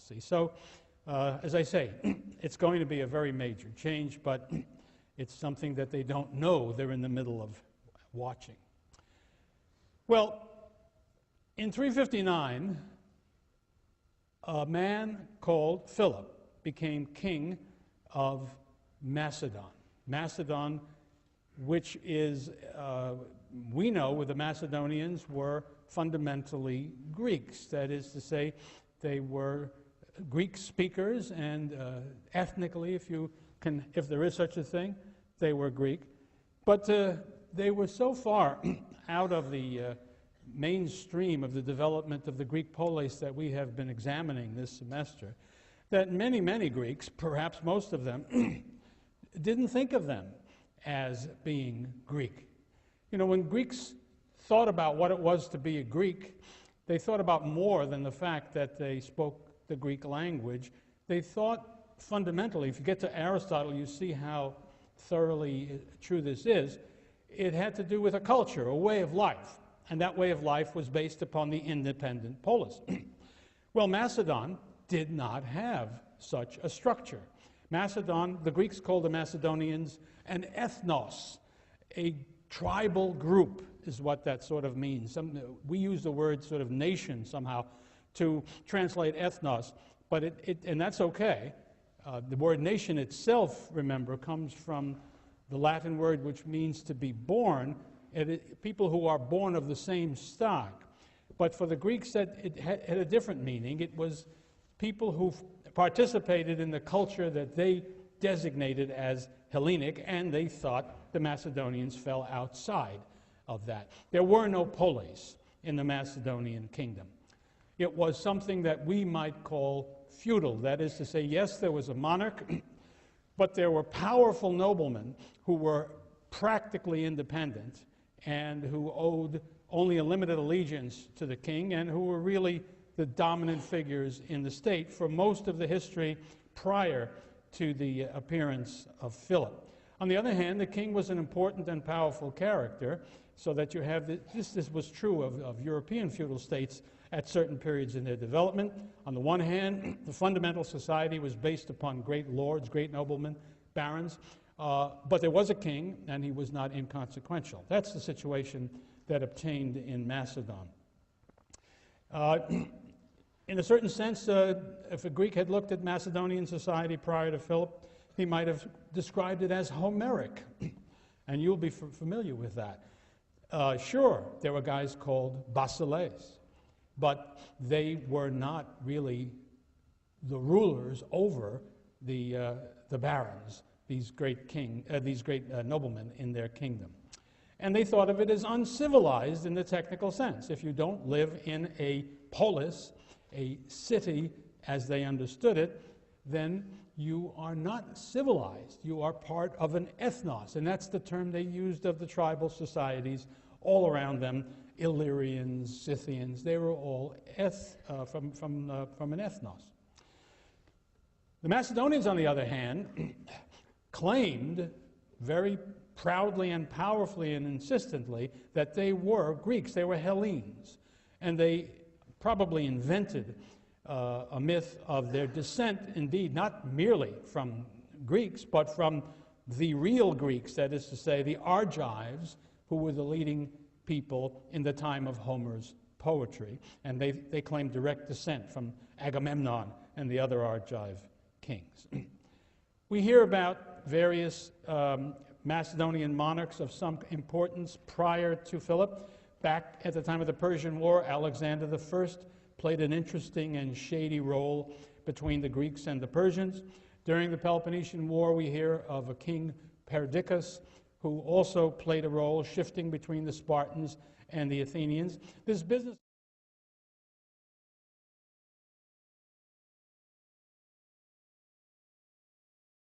policy. So, as I say, it's going to be a very major change, but it's something that they don't know they're in the middle of watching. Well, in 359, a man called Philip became king of Macedon. Macedon, which is, we know with the Macedonians, were fundamentally Greeks. That is to say, they were Greek speakers, and ethnically, if there is such a thing, they were Greek. But they were so far out of the mainstream of the development of the Greek polis that we have been examining this semester, that many, many Greeks, perhaps most of them, didn't think of them as being Greek. You know, when Greeks thought about what it was to be a Greek, they thought about more than the fact that they spoke the Greek language. They thought fundamentally, if you get to Aristotle, you see how thoroughly true this is, it had to do with a culture, a way of life. And that way of life was based upon the independent polis. Well, Macedon did not have such a structure. Macedon, the Greeks called the Macedonians an ethnos, a tribal group is what that sort of means. We use the word sort of nation somehow to translate ethnos, but and that's okay. The word nation itself, remember, comes from the Latin word which means to be born, people who are born of the same stock. But for the Greeks, it had a different meaning. It was people who participated in the culture that they designated as Hellenic, and they thought the Macedonians fell outside of that. There were no polis in the Macedonian kingdom. It was something that we might call feudal. That is to say, yes, there was a monarch, but there were powerful noblemen who were practically independent and who owed only a limited allegiance to the king, and who were really the dominant figures in the state for most of the history prior to the appearance of Philip. On the other hand, the king was an important and powerful character, so that you have this was true of European feudal states at certain periods in their development. On the one hand, the fundamental society was based upon great lords, great noblemen, barons, but there was a king, and he was not inconsequential. That's the situation that obtained in Macedon. In a certain sense, if a Greek had looked at Macedonian society prior to Philip, he might have described it as Homeric, and you'll be familiar with that. Sure, there were guys called basileis, but they were not really the rulers over the barons, these great noblemen in their kingdom. And they thought of it as uncivilized in the technical sense. If you don't live in a polis, a city as they understood it, then you are not civilized. You are part of an ethnos, and that's the term they used of the tribal societies all around them. Illyrians, Scythians, they were all from an ethnos. The Macedonians, on the other hand, claimed very proudly and powerfully and insistently that they were Greeks, they were Hellenes, and they probably invented a myth of their descent, indeed, not merely from Greeks, but from the real Greeks, that is to say, the Argives, who were the leading people in the time of Homer's poetry, and they claimed direct descent from Agamemnon and the other Argive kings. We hear about various Macedonian monarchs of some importance prior to Philip. Back at the time of the Persian War, Alexander I played an interesting and shady role between the Greeks and the Persians. During the Peloponnesian War, we hear of a king, Perdiccas, who also played a role shifting between the Spartans and the Athenians. This business